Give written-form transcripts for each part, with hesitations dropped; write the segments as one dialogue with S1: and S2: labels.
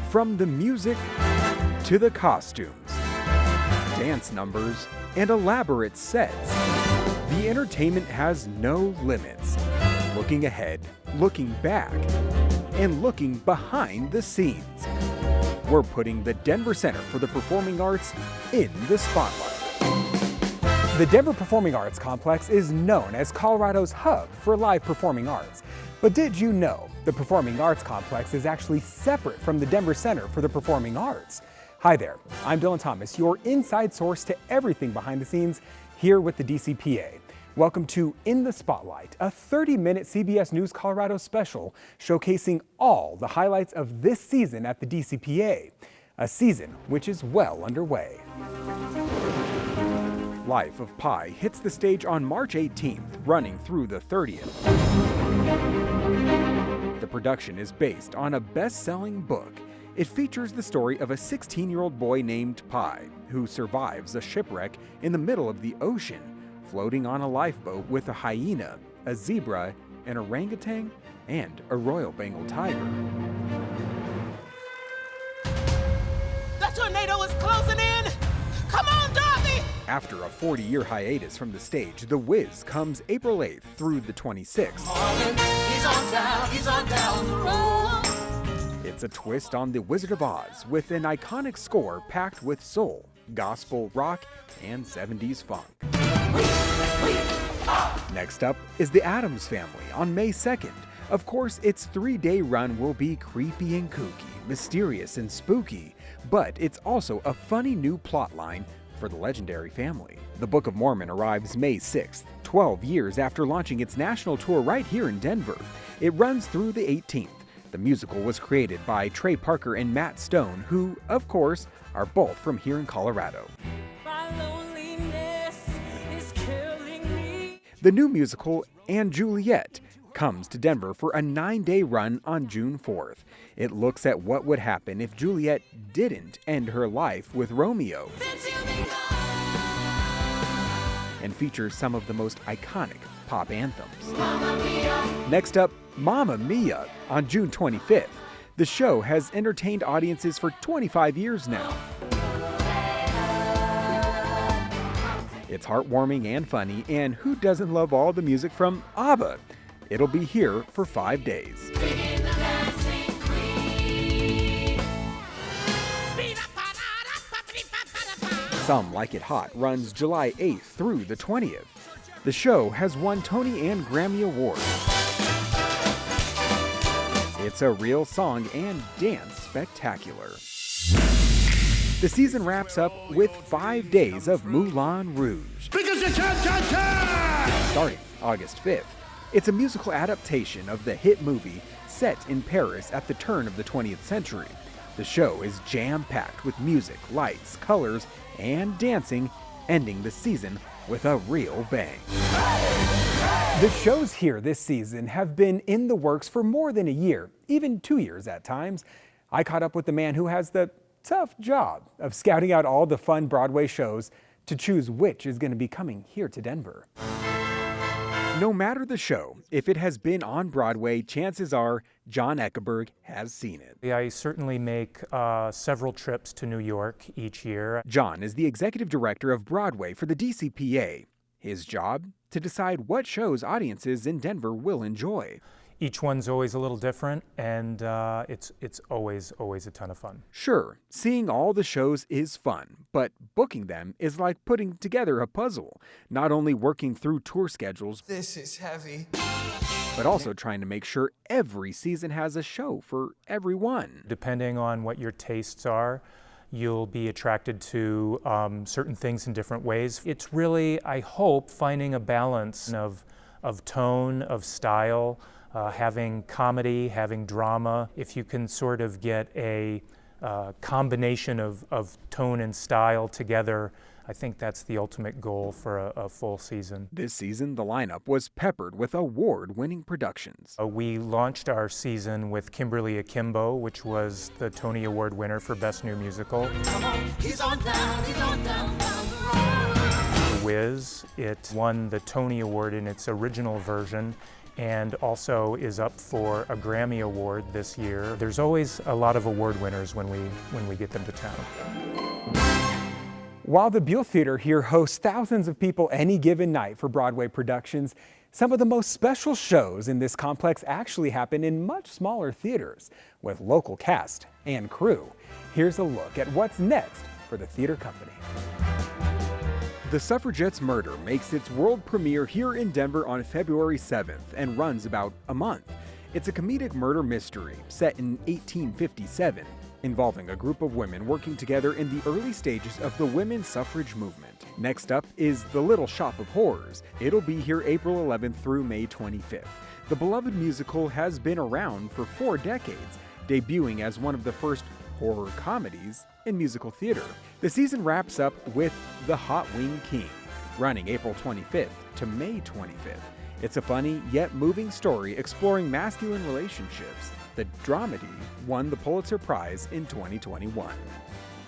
S1: From the music to the costumes, dance numbers, and elaborate sets, the entertainment has no limits. Looking ahead, looking back, and looking behind the scenes. We're putting the Denver Center for the Performing Arts in the spotlight. The Denver Performing Arts Complex is known as Colorado's hub for live performing arts. But did you know the Performing Arts Complex is actually separate from the Denver Center for the Performing Arts? Hi there, I'm Dillon Thomas, your inside source to everything behind the scenes here with the DCPA. Welcome to In the Spotlight, a 30-minute CBS News Colorado special showcasing all the highlights of this season at the DCPA, a season which is well underway. Life of Pi hits the stage on March 18th, running through the 30th. The production is based on a best-selling book. It features the story of a 16-year-old boy named Pi, who survives a shipwreck in the middle of the ocean, floating on a lifeboat with a hyena, a zebra, an orangutan, and a royal Bengal tiger.
S2: The tornado is closing in! Come on, Dorothy!
S1: After a 40-year hiatus from the stage, The Wiz comes April 8th through the 26th.
S2: He's on down the road.
S1: It's a twist on The Wizard of Oz with an iconic score packed with soul, gospel, rock, and 70s funk. Next up is The Addams Family on May 2nd. Of course, its 3-day run will be creepy and kooky, mysterious and spooky, but it's also a funny new plotline for the legendary family. The Book of Mormon arrives May 6th, 12 years after launching its national tour right here in Denver. It runs through the 18th. The musical was created by Trey Parker and Matt Stone, who, of course, are both from here in Colorado. The new musical, And Juliet, comes to Denver for a 9-day run on June 4th. It looks at what would happen if Juliet didn't end her life with Romeo, and features some of the most iconic pop anthems. Next up, Mamma Mia on June 25th. The show has entertained audiences for 25 years now. It's heartwarming and funny, and who doesn't love all the music from ABBA? It'll be here for 5 days. Some Like It Hot runs July 8th through the 20th. The show has won Tony and Grammy Awards. It's a real song and dance spectacular. The season wraps up with 5 days of Moulin Rouge.
S3: Because you can!
S1: Starting August 5th. It's a musical adaptation of the hit movie set in Paris at the turn of the 20th century. The show is jam-packed with music, lights, colors, and dancing, ending the season with a real bang. The shows here this season have been in the works for more than a year, even 2 years at times. I caught up with the man who has the tough job of scouting out all the fun Broadway shows to choose which is going to be coming here to Denver. No matter the show, if it has been on Broadway, chances are John Eckerberg has seen it.
S4: I certainly make several trips to New York each year.
S1: John is the executive director of Broadway for the DCPA. His job? To decide what shows audiences in Denver will enjoy.
S4: Each one's always a little different, and it's always a ton of fun.
S1: Sure, seeing all the shows is fun, but booking them is like putting together a puzzle. Not only working through tour schedules,
S2: This is heavy.
S1: but also trying to make sure every season has a show for everyone.
S4: Depending on what your tastes are, you'll be attracted to certain things in different ways. It's really, I hope, finding a balance of tone, of style, having comedy, having drama. If you can sort of get a combination of tone and style together, I think that's the ultimate goal for a full season.
S1: This season, the lineup was peppered with award-winning productions.
S4: We launched our season with Kimberly Akimbo, which was the Tony Award winner for Best New Musical.
S2: He's on down the road.
S4: The Wiz, it won the Tony Award in its original version, and also is up for a Grammy Award this year. There's always a lot of award winners when we get them to town.
S1: While the Buell Theater here hosts thousands of people any given night for Broadway productions, some of the most special shows in this complex actually happen in much smaller theaters with local cast and crew. Here's a look at what's next for the theater company. The Suffragettes' Murder makes its world premiere here in Denver on February 7th and runs about a month. It's a comedic murder mystery set in 1857, involving a group of women working together in the early stages of the women's suffrage movement. Next up is The Little Shop of Horrors. It'll be here April 11th through May 25th. The beloved musical has been around for 4 decades, debuting as one of the first horror comedies in musical theater. The season wraps up with The Hot Wing King, running April 25th to May 25th. It's a funny yet moving story exploring masculine relationships. The dramedy won the Pulitzer Prize in 2021.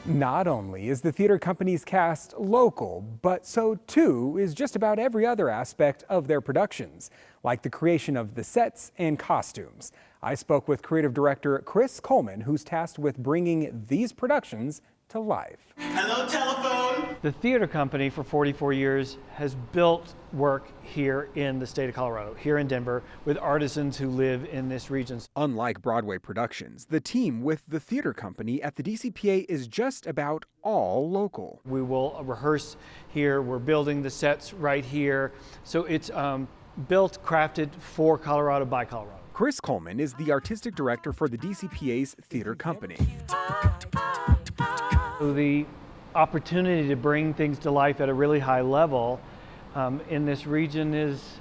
S1: Not only is the theater company's cast local, but so too is just about every other aspect of their productions, like the creation of the sets and costumes. I spoke with creative director Chris Coleman, who's tasked with bringing these productions to life.
S2: Hello, telephone.
S5: The theater company for 44 years has built work here in the state of Colorado, here in Denver, with artisans who live in this region.
S1: Unlike Broadway productions, the team with the theater company at the DCPA is just about all local.
S5: We will rehearse here, we're building the sets right here. So it's built, crafted for Colorado by Colorado.
S1: Chris Coleman is the artistic director for the DCPA's theater company.
S5: The opportunity to bring things to life at a really high level in this region is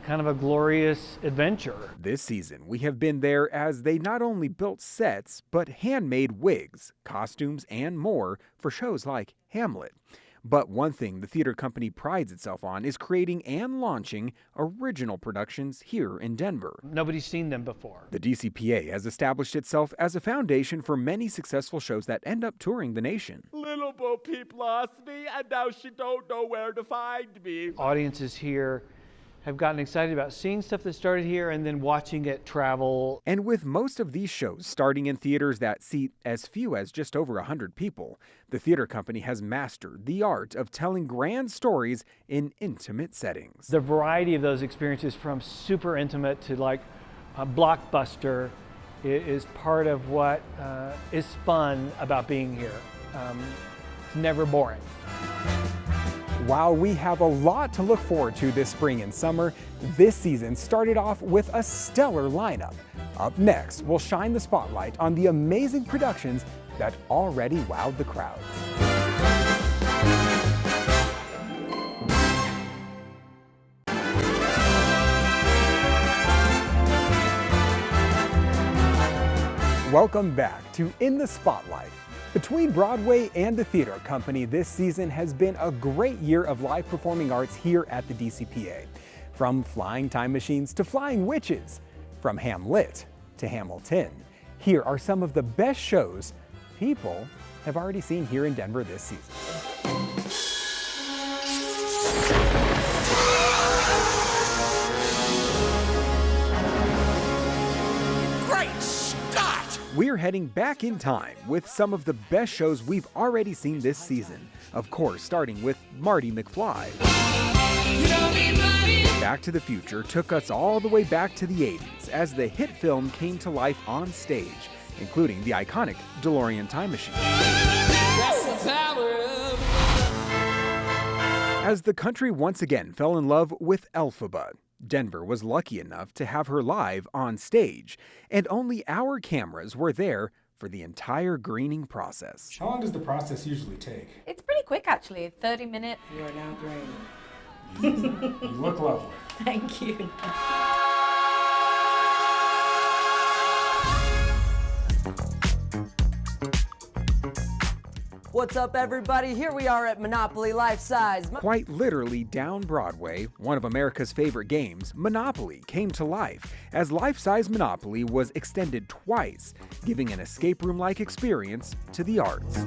S5: kind of a glorious adventure.
S1: This season, we have been there as they not only built sets, but handmade wigs, costumes, and more for shows like Hamlet. But one thing the theater company prides itself on is creating and launching original productions here in Denver.
S5: Nobody's seen them before.
S1: The DCPA has established itself as a foundation for many successful shows that end up touring the nation.
S3: Little Bo Peep lost me, and now she don't know where to find me.
S5: Audiences here have gotten excited about seeing stuff that started here and then watching it travel.
S1: And with most of these shows starting in theaters that seat as few as just over 100 people, the theater company has mastered the art of telling grand stories in intimate settings.
S5: The variety of those experiences, from super intimate to like a blockbuster, is part of what is fun about being here. It's never boring.
S1: While we have a lot to look forward to this spring and summer, this season started off with a stellar lineup. Up next, we'll shine the spotlight on the amazing productions that already wowed the crowds. Welcome back to In the Spotlight. Between Broadway and the theater company, this season has been a great year of live performing arts here at the DCPA. From flying time machines to flying witches, from Hamlet to Hamilton, here are some of the best shows people have already seen here in Denver this season. We're heading back in time with some of the best shows we've already seen this season. Of course, starting with Marty McFly. Back to the Future took us all the way back to the 80s as the hit film came to life on stage, including the iconic DeLorean time machine. As the country once again fell in love with Elphaba, Denver was lucky enough to have her live on stage, and only our cameras were there for the entire greening process.
S6: How long does the process usually take?
S7: It's pretty quick, actually. 30 minutes.
S6: You are now green. You look lovely.
S7: Thank you.
S8: What's up, everybody? Here we are at Monopoly Life Size.
S1: Quite literally down Broadway, one of America's favorite games, Monopoly, came to life as life-size Monopoly was extended twice, giving an escape room-like experience to the arts.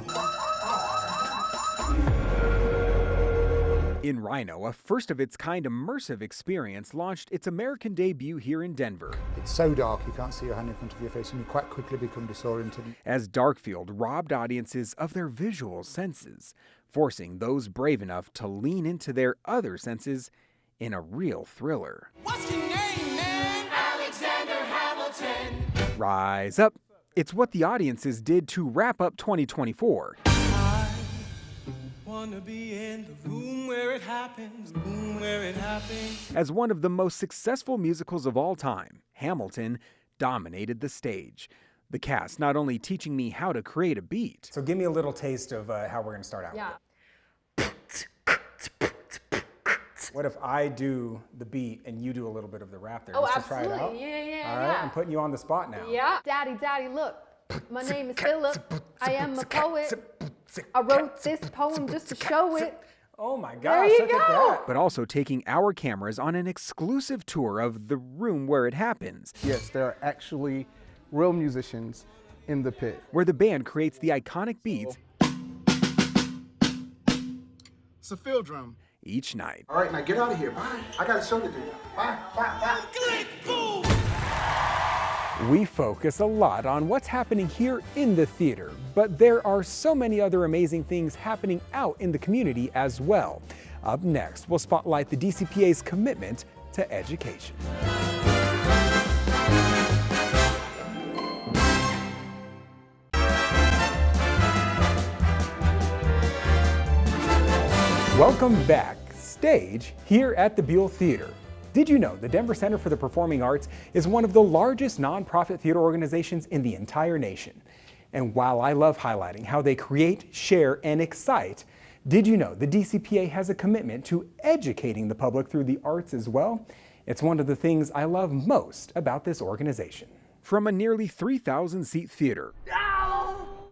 S1: In Rhino, a first-of-its-kind immersive experience launched its American debut here in Denver.
S9: It's so dark you can't see your hand in front of your face and you quite quickly become disoriented.
S1: As Darkfield robbed audiences of their visual senses, forcing those brave enough to lean into their other senses in a real thriller.
S2: What's your name, man? Alexander Hamilton.
S1: Rise up! It's what the audiences did to wrap up 2024.
S2: Wanna be in the room where it happens, room where it happens.
S1: As one of the most successful musicals of all time, Hamilton dominated the stage. The cast not only teaching me how to create a beat.
S6: So give me a little taste of how we're going to start out.
S7: Yeah.
S6: What if I do the beat and you do a little bit of the rap there?
S10: Oh,
S6: just to try it
S10: absolutely.
S6: out?
S10: Yeah,
S6: All right, I'm putting you on the spot now.
S10: Yeah. Daddy, look. My name is Philip. I am a poet. I wrote this poem just to show it.
S6: Oh my
S10: There
S6: gosh,
S10: you
S6: look at
S10: go.
S6: that.
S1: But also taking our cameras on an exclusive tour of the room where it happens,
S11: Yes, there are actually real musicians in the pit.
S1: where the band creates the iconic beats
S9: It's a field drum.
S1: each night.
S9: All right, now get out of here. Bye. I got a show to do. Bye.
S2: Click, boom.
S1: We focus a lot on what's happening here in the theater, but there are so many other amazing things happening out in the community as well. Up next, we'll spotlight the DCPA's commitment to education. Welcome backstage here at the Buell Theater. Did you know the Denver Center for the Performing Arts is one of the largest nonprofit theater organizations in the entire nation? And while I love highlighting how they create, share, and excite, did you know the DCPA has a commitment to educating the public through the arts as well? It's one of the things I love most about this organization. From a nearly 3,000-seat theater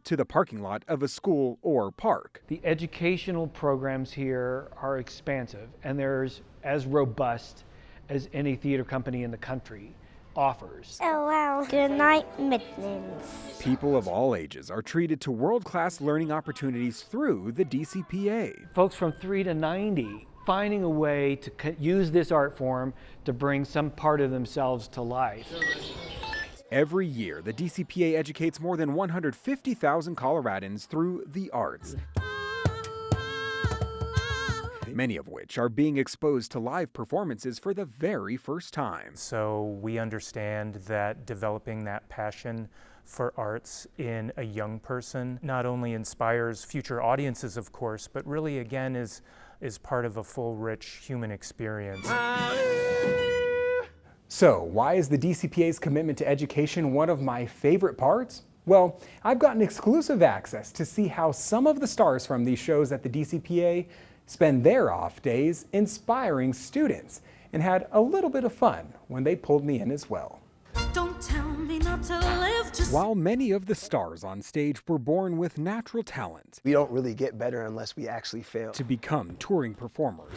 S1: to the parking lot of a school or park.
S5: The educational programs here are expansive, and they're as robust as any theater company in the country offers.
S12: Oh wow, good night, Midlands.
S1: People of all ages are treated to world-class learning opportunities through the DCPA.
S5: Folks from 3 to 90 finding a way to use this art form to bring some part of themselves to life.
S1: Every year, the DCPA educates more than 150,000 Coloradans through the arts, many of which are being exposed to live performances for the very first time.
S4: So we understand that developing that passion for arts in a young person not only inspires future audiences, of course, but really, again, is part of a full, rich human experience.
S1: So, why is the DCPA's commitment to education one of my favorite parts? Well, I've gotten exclusive access to see how some of the stars from these shows at the DCPA spend their off days inspiring students, and had a little bit of fun when they pulled me in as well.
S12: Don't tell me not to live, just
S1: While many of the stars on stage were born with natural talent
S11: We don't really get better unless we actually fail.
S1: to become touring performers,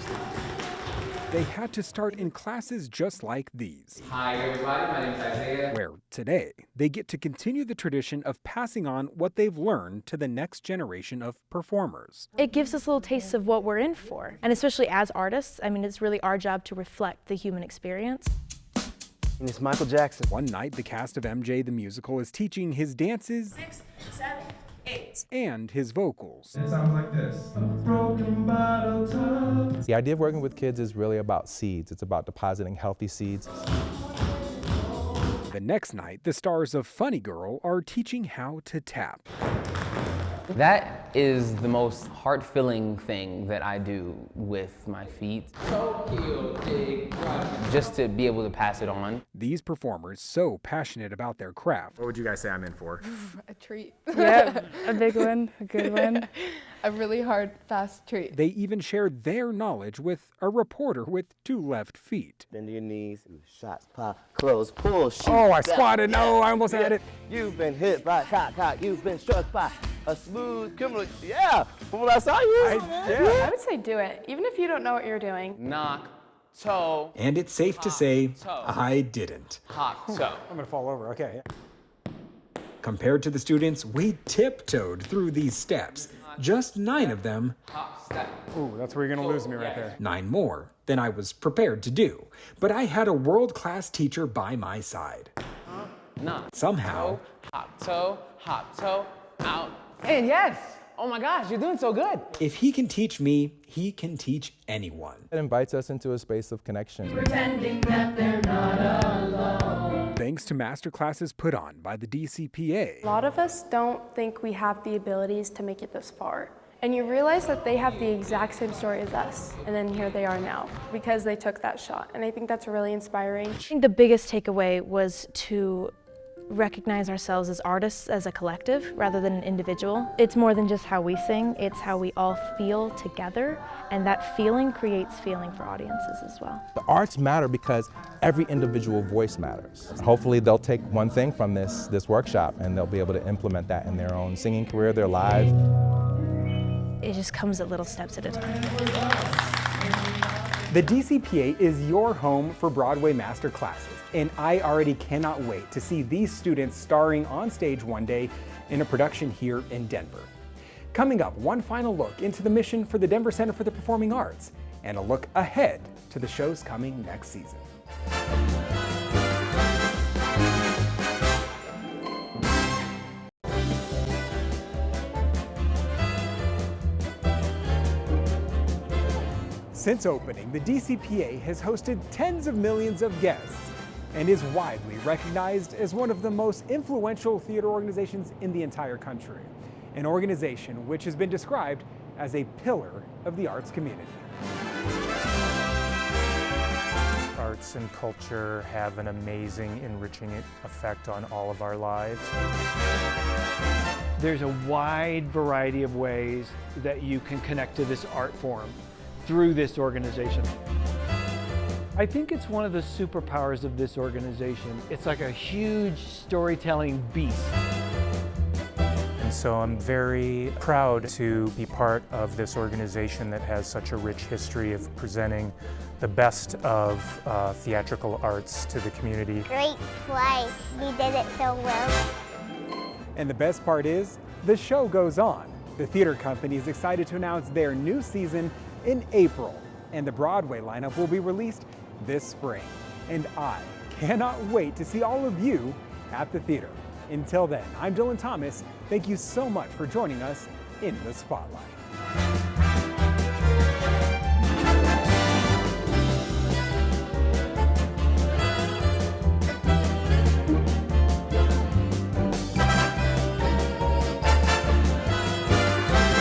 S1: they had to start in classes just like these.
S13: Hi everybody, my name is Isaiah.
S1: Where today, they get to continue the tradition of passing on what they've learned to the next generation of performers.
S10: It gives us little tastes of what we're in for. And especially as artists, I mean, it's really our job to reflect the human experience.
S11: And it's Michael Jackson.
S1: One night, the cast of MJ the Musical is teaching his dances
S12: 6, 7, 8.
S1: and his vocals.
S3: It sounds like this.
S13: The idea of working with kids is really about seeds. It's about depositing healthy seeds.
S1: The next night, the stars of Funny Girl are teaching how to tap.
S13: That is the most heart-filling thing that I do with my feet. Just to be able to pass it on.
S1: These performers, so passionate about their craft,
S6: What would you guys say I'm in for?
S10: A treat.
S7: Yeah, a big one, a good one.
S10: A really hard, fast treat.
S1: they even share their knowledge with a reporter with 2 left feet.
S11: Bend to your knees, shots, pop, close, pull, shoot.
S1: Oh, I squatted. No, I almost had it.
S11: You've been hit by cock, you've been struck by a smooth criminal. Yeah, from what I saw you.
S10: I would say do it, even if you don't know what you're doing.
S13: Knock, toe,
S1: And it's safe to say, I didn't.
S13: hop, toe.
S6: I'm gonna fall over, okay.
S1: Compared to the students, we tiptoed through these steps,
S6: just 9 of them.
S1: Ooh, that's where you're gonna lose me right there.
S6: 9 more than I was prepared to do. But I had a world-class teacher by my side. Somehow,
S13: Hop toe, out. And yes! Oh my gosh, you're doing so good.
S6: if he can teach me, he can teach anyone.
S14: It invites us into a space of connection.
S2: Pretending that they're not alone.
S1: Thanks to masterclasses put on by the DCPA.
S7: A lot of us don't think we have the abilities to make it this far. And you realize that they have the exact same story as us. And then here they are now because they took that shot. And I think that's really inspiring.
S15: I think the biggest takeaway was to recognize ourselves as artists, as a collective, rather than an individual. It's more than just how we sing, it's how we all feel together, and that feeling creates feeling for audiences as well.
S14: The arts matter because every individual voice matters. Hopefully they'll take one thing from this workshop and they'll be able to implement that in their own singing career, their lives.
S15: It just comes at little steps at a time.
S1: The DCPA is your home for Broadway master classes, and I already cannot wait to see these students starring on stage one day in a production here in Denver. Coming up, one final look into the mission for the Denver Center for the Performing Arts, and a look ahead to the shows coming next season. Since opening, the DCPA has hosted tens of millions of guests and is widely recognized as one of the most influential theater organizations in the entire country. An organization which has been described as a pillar of the arts community.
S4: Arts and culture have an amazing, enriching effect on all of our lives.
S5: There's a wide variety of ways that you can connect to this art form through this organization. I think it's one of the superpowers of this organization. It's like a huge storytelling beast.
S4: And so I'm very proud to be part of this organization that has such a rich history of presenting the best of theatrical arts to the community.
S12: Great play. We did it so well.
S1: And the best part is, the show goes on. The theater company is excited to announce their new season in April, and the Broadway lineup will be released this spring. And I cannot wait to see all of you at the theater. Until then, I'm Dillon Thomas. Thank you so much for joining us in the Spotlight.